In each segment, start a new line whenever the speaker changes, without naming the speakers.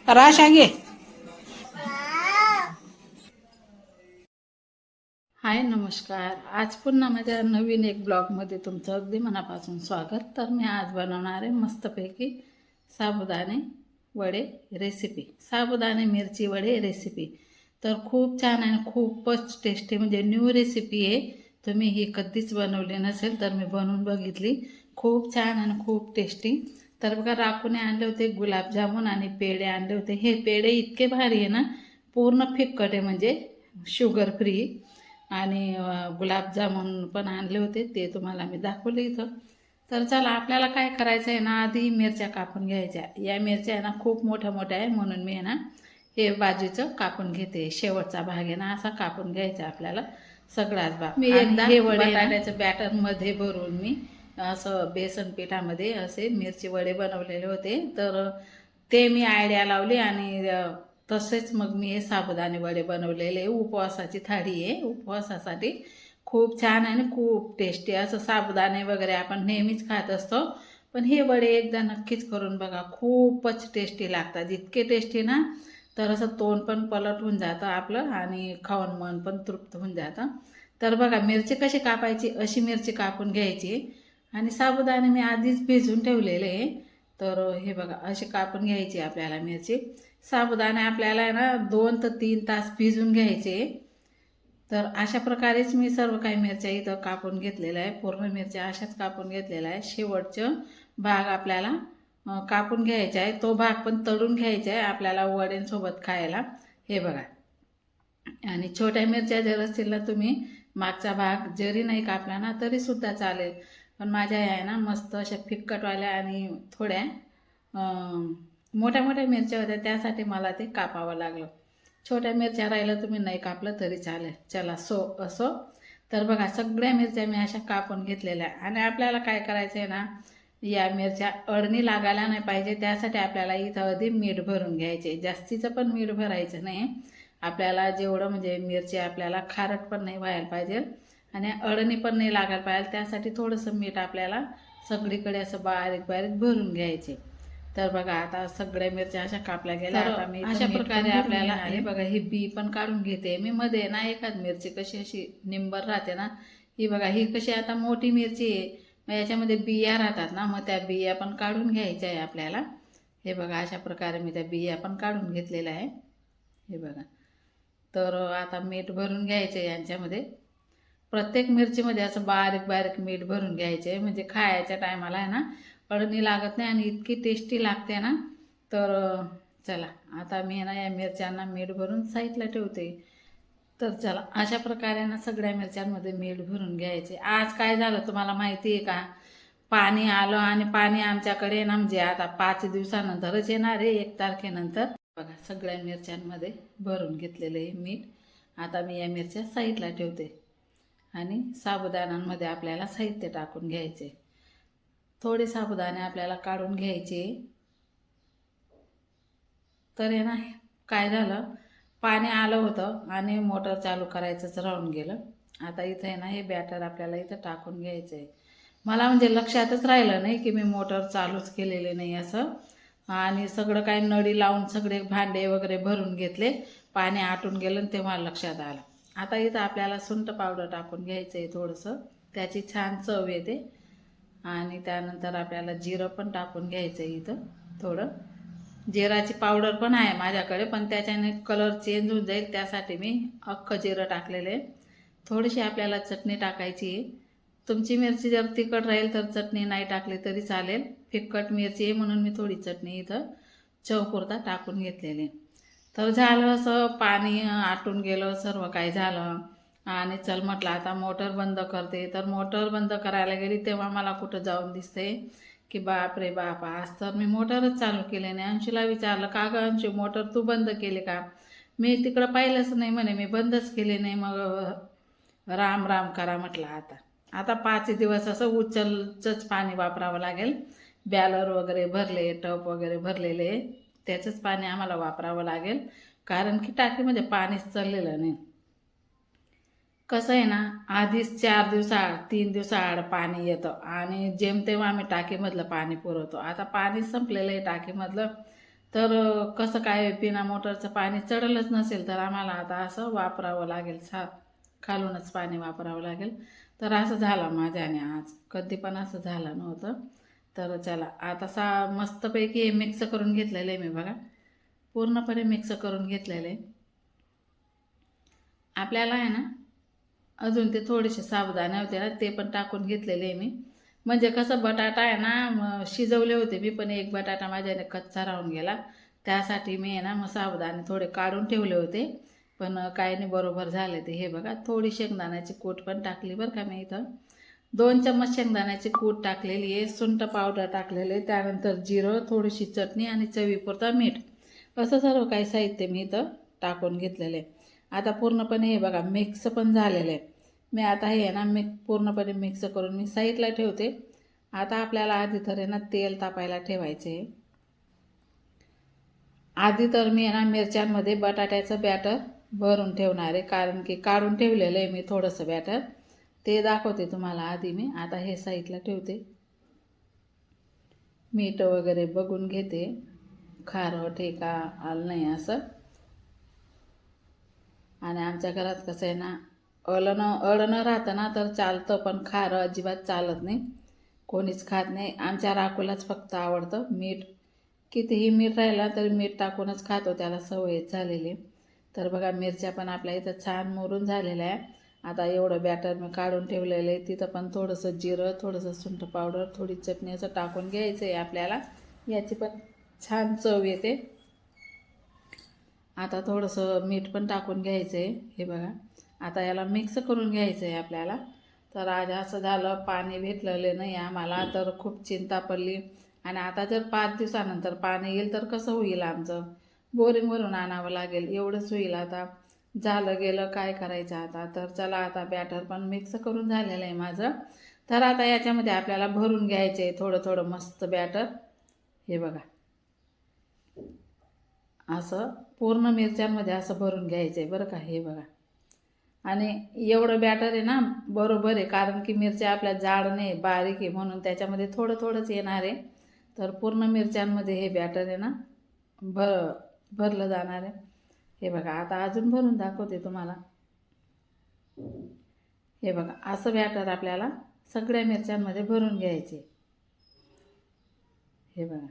राशा घे. हाय नमस्कार. आज पुन्हा माझ्या नवीन एक ब्लॉगमध्ये तुमचं अगदी मनापासून स्वागत. तर मी आज बनवणार आहे मस्तपैकी साबुदाणे वडे रेसिपी, साबुदाणे मिरची वडे रेसिपी. तर खूप छान आणि खूपच टेस्टी, म्हणजे न्यू रेसिपी आहे. तुम्ही ही कधीच बनवली नसेल तर मी बनवून बघितली, खूप छान आणि खूप टेस्टी. तर बघा, राखुने आणले होते गुलाबजामुन आणि पेढे आणले होते. हे पेढे इतके भारी आहे ना, पूर्ण फिक्कट आहे, म्हणजे शुगर फ्री. आणि गुलाबजामुन पण आणले होते, ते तुम्हाला मी दाखवले इथं. तर चला, आपल्याला काय करायचं आहे ना, आधी मिरच्या कापून घ्यायच्या. या मिरच्या आहे ना खूप मोठ्या मोठ्या आहे, म्हणून मी आहे ना हे बाजूचं कापून घेते. शेवटचा भाग आहे ना असा कापून घ्यायचा आपल्याला, सगळाच भाग. मी एकदा हे वडे बटाट्याचं बॅटरमध्ये भरून मी असं बेसन पिठामध्ये असे मिरची वडे बनवलेले होते. तर ते मी आयडिया लावली आणि तसेच मग मी हे साबुदाणे वडे बनवलेले. उपवासाची थाळी आहे, उपवासासाठी खूप छान आणि खूप टेस्टी. असं साबुदाणे वगैरे आपण नेहमीच खात असतो, पण हे वडे एकदा नक्कीच करून बघा, खूपच टेस्टी लागतात. इतके टेस्टी ना, तर असं तोंड पण पलट होऊन जातं आपलं आणि खाऊन मन पण तृप्त होऊन जातं. तर बघा, मिरची कशी कापायची, अशी मिरची कापून घ्यायची. आणि साबुदाणे मी आधीच भिजून ठेवलेले आहे. तर हे बघा, असे कापून घ्यायची आपल्याला मिरची. साबुदाणे आपल्याला आहे ना 2 ते 3 तास भिजून घ्यायचे. तर अशा प्रकारेच मी सर्व काही मिरच्या इथं कापून घेतलेल्या आहे. पूर्ण मिरच्या अशाच कापून घेतलेल्या आहे. शेवटचं भाग आपल्याला कापून घ्यायचा आहे. तो भाग पण तळून घ्यायचा आहे आपल्याला वड्यांसोबत खायला. हे बघा. आणि छोट्या मिरच्या जर असतील ना, तुम्ही मागचा भाग जरी नाही कापला ना तरी सुद्धा चालेल. पण माझ्या आहे ना मस्त अशा फिक्कटवाल्या आणि थोड्या मोठ्या मोठ्या मिरच्या होत्या, त्यासाठी मला ते कापावं लागलं. छोट्या मिरच्या राहिलं तुम्ही नाही कापलं तरी चालेल. चला, असो. तर बघा, सगळ्या मिरच्या मी अशा कापून घेतलेल्या. आणि आपल्याला काय करायचं आहे ना, या मिरच्या अडणी लागायला नाही पाहिजे, त्यासाठी आपल्याला इथं आधी मीठ भरून घ्यायचे. जास्तीचं पण मीठ भरायचं नाही आपल्याला. जेवढं म्हणजे मिरची आपल्याला खारट पण नाही व्हायला पाहिजे आणि अडणी पण नाही लागायला पाहिजे, त्यासाठी थोडंसं मीठ आपल्याला सगळीकडे असं बारीक बारीक भरून घ्यायचे. तर बघा, आता सगळ्या मिरच्या अशा कापल्या गेल्या. आता मी अशा प्रकारे आपल्याला हे बघा, ही बी पण काढून घेते मी. मध्ये ना एखाद मिरची कशी अशी निंबर राहते ना, ही बघा, ही कशी आता मोठी मिरची आहे, मग याच्यामध्ये बिया राहतात ना, मग त्या बिया पण काढून घ्यायच्या आहे आपल्याला. हे बघा, अशा प्रकारे मी त्या बिया पण काढून घेतलेल्या आहे. हे बघा. तर आता मीठ भरून घ्यायचे यांच्यामध्ये. प्रत्येक मिरचीमध्ये असं बारीक बारीक मीठ भरून घ्यायचे, म्हणजे खायच्या टायमाला आहे ना अडणी लागत नाही आणि इतकी टेस्टी लागते ना. तर चला, आता मी ना या मिरच्यांना मीठ भरून साईडला ठेवते. तर चला, अशा प्रकारे ना सगळ्या मिरच्यांमध्ये मीठ भरून घ्यायचे. आज काय झालं तुम्हाला माहिती आहे का, पाणी आलं. आणि पाणी आमच्याकडे ना, म्हणजे आता 5 दिवसानंतरच येणार आहे, 1 तारखेनंतर. बघा, सगळ्या मिरच्यांमध्ये भरून घेतलेलं आहे मीठ. आता मी या मिरच्या साईडला ठेवते आणि साबुदाण्यांमध्ये आपल्याला साहित्य टाकून घ्यायचे. थोडे साबुदाणे आपल्याला काढून घ्यायचे. तर आहे ना, काय झालं, पाणी आलं होतं आणि मोटर चालू करायचंच राहून गेलं. आता इथं आहे ना हे बॅटर आपल्याला इथं टाकून घ्यायचं आहे. मला म्हणजे लक्षातच राहिलं नाही की मी मोटर चालूच केलेली नाही असं. आणि सगळं काही नळी लावून सगळे भांडे वगैरे भरून घेतले. पाणी आटून गेलं आणि तेव्हा लक्षात आलं. आता इथं आपल्याला सुंठ पावडर टाकून घ्यायचं आहे थोडंसं, त्याची छान चव येते. आणि त्यानंतर आपल्याला जिरं पण टाकून घ्यायचं आहे इथं थोडं. जिराची पावडर पण आहे माझ्याकडे, पण त्याच्याने कलर चेंज होऊन जाईल, त्यासाठी मी अख्खं जिरं टाकलेलं आहे. थोडीशी आपल्याला चटणी टाकायची आहे. तुमची मिरची जर तिखट राहील तर चटणी नाही टाकली तरी चालेल. फिक्कट मिरची आहे म्हणून मी थोडी चटणी इथं चवपुरता टाकून घेतलेली. तर झालं असं, पाणी आटून गेलं, सर्व काही झालं. आणि चल म्हटलं आता मोटर बंद करते. तर मोटर बंद करायला गेली तेव्हा मला कुठं जाऊन दिसते की बाप रे बाप, आज तर मी मोटरच चालू केली नाही. अंशूला विचारलं, का गं अंशू, मोटर तू बंद केली का? मी तिकडं पाहिलंच नाही म्हणे, मी बंदच केली नाही. मग राम राम करा म्हटलं. आता आता 5 दिवस असं उचलचंच पाणी वापरावं लागेल. बॅलर वगैरे भरले, टप वगैरे भरलेले, त्याचंच पाणी आम्हाला वापरावं लागेल, कारण की टाकीमध्ये पाणीच चाललेलं नाही. कसं आहे ना, आधीच 4 दिवसाआड 3 दिवसाआड पाणी येतं आणि जेमतेम आम्ही टाकीमधलं पाणी पुरवतो. आता पाणी संपलेलं आहे टाकीमधलं. तर कसं काय बिना मोटरचं पाणी चढलंच नसेल तर आम्हाला आता असं वापरावं लागेल, खालूनच पाणी वापरावं लागेल. तर असं झालं माझ्याने आज, कधी पण असं झालं नव्हतं. तर चला आता मस्तपैकी हे मिक्स करून घेतलेलं आहे मी बघा, पूर्णपणे मिक्स करून घेतलेलं आहे. आपल्याला आहे ना अजून ते थोडेसे साबुदाणे होते ना ते पण टाकून घेतलेले आहे मी. म्हणजे कसं बटाटा आहे ना शिजवले होते मी, पण एक बटाटा माझ्याने कच्चा राहून गेला. त्यासाठी मी आहे ना मग साबुदाणे थोडे काढून ठेवले होते, पण काही नाही बरोबर झाले ते. हे बघा थोडी शेंगदाण्याची कूट पण टाकली बरं का मी इथं. 2 चम्मच शेंगदाण्याची कूट टाकलेली आहे, सुंठ पावडर टाकलेले आहे, त्यानंतर जिरं, थोडीशी चटणी आणि चवीपुरता मीठ, असं सर्व काही साहित्य मी इथं टाकून घेतलेलं आहे. आता पूर्णपणे हे बघा मिक्स पण झालेलं आहे. मी आता हे आहे ना पूर्णपणे मिक्स करून मी साईडला ठेवते. आता आपल्याला आधी तर आहे ना तेल तापायला ठेवायचे. आधी तर मी आहे ना मिरच्यांमध्ये बटाट्याचं बॅटर भरून ठेवणार आहे, कारण की काढून ठेवलेलं आहे मी थोडंसं बॅटर, ते दाखवते तुम्हाला आधी मी. आता हे साईडला ठेवते, मीठ वगैरे बघून घेते, खारं ठेका आलं नाही असं. आणि आमच्या घरात कसं आहे ना अळणं राहतं ना तर चालतं, पण खारं अजिबात चालत नाही, कोणीच खात नाही. आमच्या राखूलाच फक्त आवडतं. मीठ कितीही मीठ राहिला तरी मीठ टाकूनच खातो, त्याला सवयच झालेली. तर बघा मिरच्या पण आपल्या इथं छान मोरून झालेल्या आहे. आता एवढं बॅटर मी काढून ठेवलेलं आहे, तिथं पण थोडंसं जिरं, थोडंसं सुंठ पावडर, थोडी चटणी असं टाकून घ्यायचं आहे आपल्याला, याची पण छान चव येते. आता थोडंसं मीठ पण टाकून घ्यायचं आहे. हे बघा आता याला मिक्स करून घ्यायचं आहे आपल्याला. तर आज असं झालं पाणी भेटलेलं नाही आम्हाला, तर खूप चिंता पडली. आणि आता जर 5 दिवसानंतर पाणी येईल तर कसं होईल आमचं, बोरिंगवरून आणावं लागेल, एवढंच होईल. आता झालं गेलं काय करायचं आता. तर चला आता बॅटर पण मिक्स करून झालेलं आहे माझं. तर आता याच्यामध्ये आपल्याला भरून घ्यायचं आहे थोडं थोडं मस्त बॅटर. हे बघा असं पूर्ण मिरच्यांमध्ये असं भरून घ्यायचं आहे बरं का. हे बघा आणि एवढं बॅटर आहे ना बरोबर आहे, कारण की मिरच्या आपल्या जाड नाही बारीक आहे, म्हणून त्याच्यामध्ये थोडं थोडंच येणार आहे. तर पूर्ण मिरच्यांमध्ये हे बॅटर आहे ना भरलं जाणार आहे. हे बघा आता अजून भरून दाखवते तुम्हाला. हे बघा असं बॅटर आपल्याला सगळ्या मिरच्यांमध्ये भरून घ्यायचे. हे बघा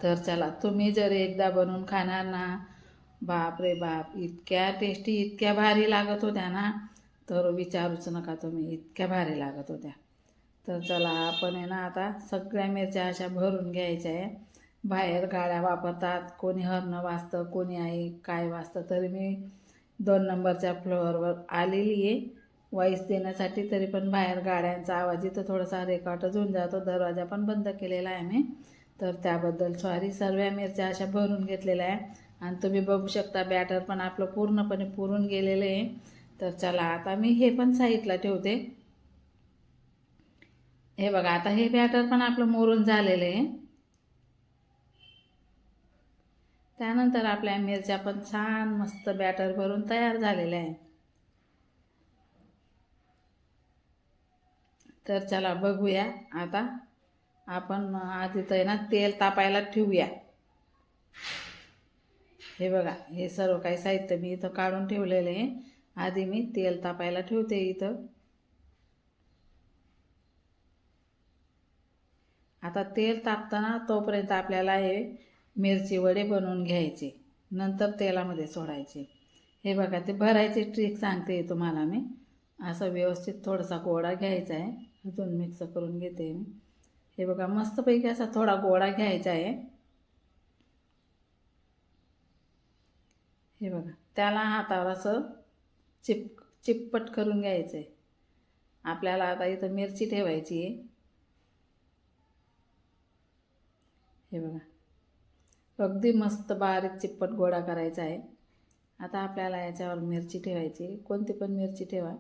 तर चला तुम्ही जर एकदा बनवून खाणार ना, बाप रे बाप, इतक्या टेस्टी, इतक्या भारी लागत होत्या ना, तर विचारूच नका तुम्ही, इतक्या भारी लागत होत्या. तर चला आपण आहे ना आता सगळ्या मिरच्या अशा भरून घ्यायच्या आहे. बाहेर गाड्या वापरतात, कोणी हरणं वाजतं, कोणी आहे काय वाजतं, तरी मी 2 नंबरच्या फ्लोअरवर आलेली आहे वाईस देण्यासाठी, तरी पण बाहेर गाड्यांचा आवाज इथं थोडासा रेकॉर्डच होऊन जातो. दरवाजा पण बंद केलेला आहे मी, तर त्याबद्दल सॉरी. सर्व मिरच्या अशा भरून घेतलेल्या आहे आणि तुम्ही बघू शकता बॅटर पण आपलं पूर्णपणे पुरून गेलेलं आहे. तर चला आता मी हे पण साईडला ठेवते. हे बघा आता हे बॅटर पण आपलं मोरून झालेलं आहे. त्यानंतर आपल्या मिरच्या पण छान मस्त बॅटर भरून तयार झालेल्या आहे. तर चला बघूया आता. आपण आधी तर ना तेल तापायला ठेवूया. हे बघा हे सर्व काही साहित्य मी इथं काढून ठेवलेलं आहे. आधी मी तेल तापायला ठेवते इथं. आता तेल तापताना तोपर्यंत आपल्याला हे मिरची वडे बनवून घ्यायचे, नंतर तेलामध्ये सोडायचे. हे बघा ते भरायची ट्रिक सांगते तुम्हाला मी. असं व्यवस्थित थोडासा गोळा घ्यायचा आहे, अजून मिक्स करून घेते मी. हे बघा मस्तपैकी असा थोडा गोळा घ्यायचा आहे. हे बघा त्याला हातावर असं चिप्पट करून घ्यायचं आहे. आपल्याला आता इथं मिरची ठेवायची आहे. हे बघा अगदी मस्त बारीक चिप्पट गोळा करायचा आहे. आता आपल्याला याच्यावर मिरची ठेवायची, कोणती पण मिरची ठेवा.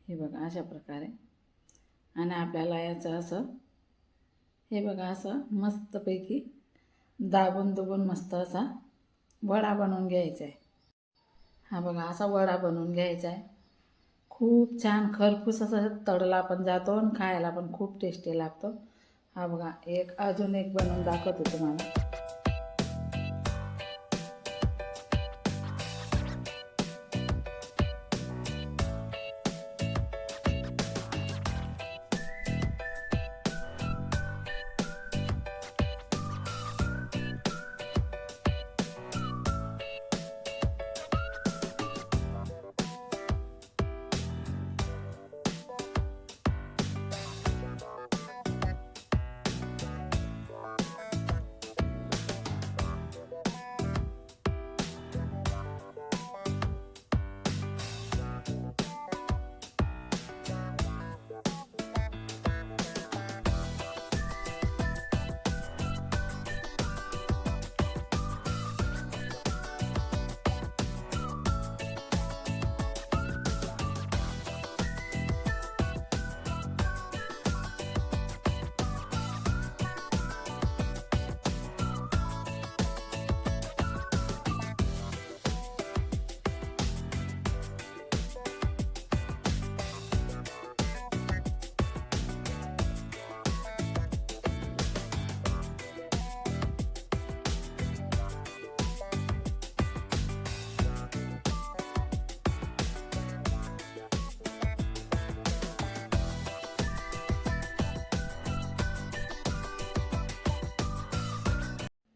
हे बघा अशा प्रकारे. आणि आपल्याला याचं असं हे बघा असं मस्तपैकी दाबून दुबून मस्त असा वडा बनवून घ्यायचा आहे. हा बघा असा वडा बनवून घ्यायचा आहे. खूप छान खरपूस असं तळला पण जातो आणि खायला पण खूप टेस्टी लागतो. हा बघा अजून एक बनवून दाखवते तुम्हाला.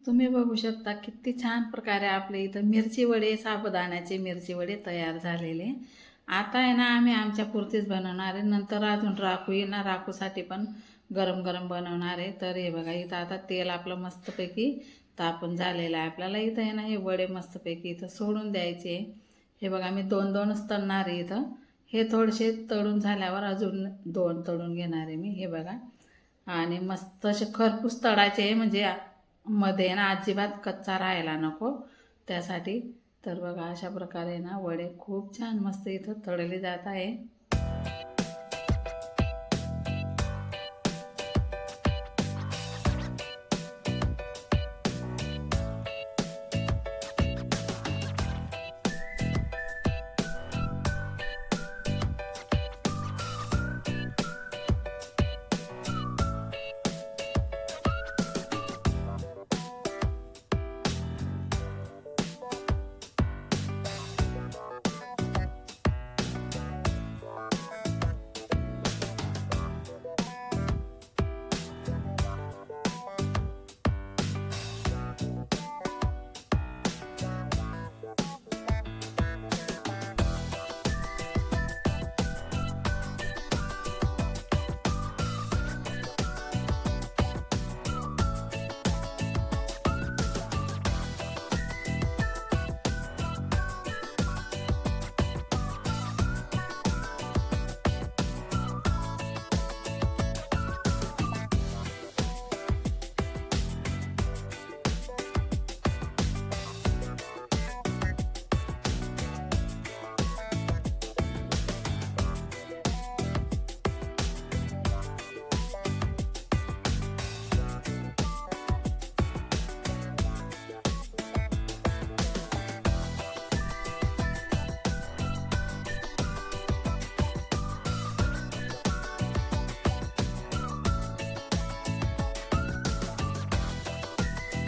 तुम्ही बघू शकता किती छान प्रकारे आपले इथं मिरची वडे, साबुदाण्याचे मिरची वडे तयार झालेले. आता आहे ना आम्ही आमच्या पुरतीच बनवणार आहे. नंतर अजून राखू आहे ना, राखूसाठी पण गरम गरम बनवणार आहे. तर हे बघा इथं आता तेल आपलं मस्तपैकी तापून झालेलं आहे. आपल्याला इथं आहे ना हे वडे मस्तपैकी इथं सोडून द्यायचे. हे बघा मी दोनच तळणार आहे इथं. हे थोडेसे तळून झाल्यावर अजून 2 तळून घेणार आहे मी. हे बघा आणि मस्त असे खरपूस तळायचे म्हणजे मध्ये ना अजिबात कच्चा राहायला नको त्यासाठी. तर बघा अशा प्रकारे ना वडे खूप छान मस्त इथं तळले जात आहे.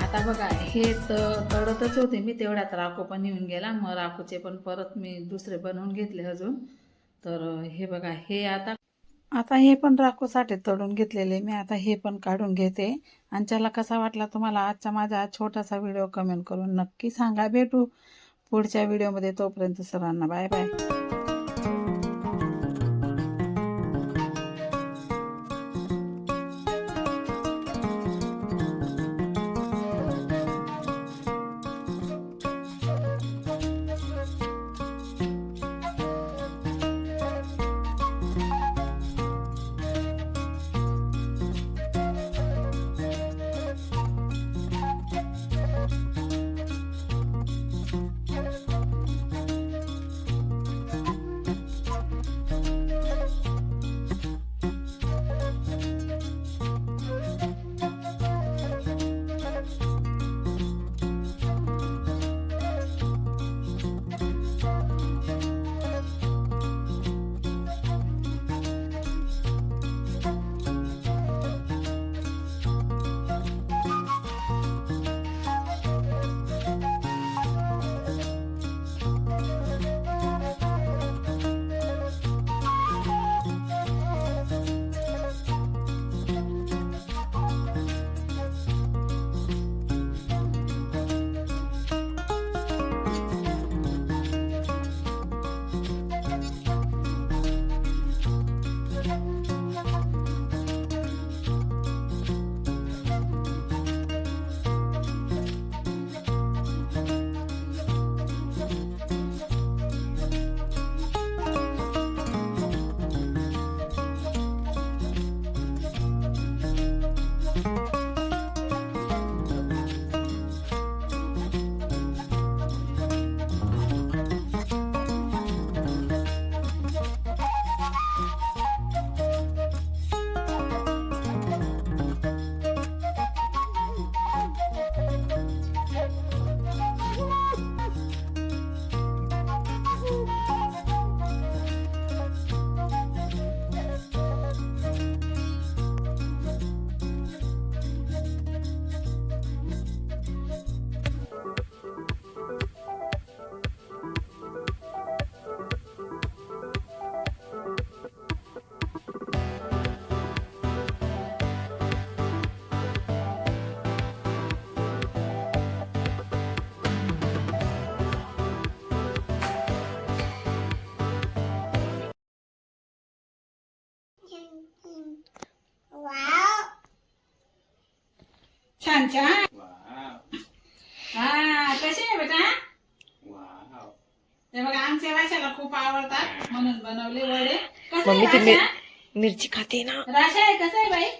आता बघा हे तळतच होते मी, तेवढ्यात राखू पण येऊन गेला. मग राखूचे पण परत मी दुसरे बनवून घेतले अजून. तर हे बघा हे आता आता हे पण राखूसाठी तळून घेतलेले मी. आता हे पण काढून घेते. आणि त्याला कसा वाटला तुम्हाला आजचा माझा छोटासा व्हिडिओ कमेंट करून नक्की सांगा. भेटू पुढच्या व्हिडिओमध्ये. तोपर्यंत सर्वांना बाय बाय. छान छान. हा कसे आहे बेटा. ते बघा आमच्या राशाला खूप आवडतात म्हणून बनवले वडे. कसं आहे राशा?
मिरची खाते ना.
राशा आहे कसं आहे बाई.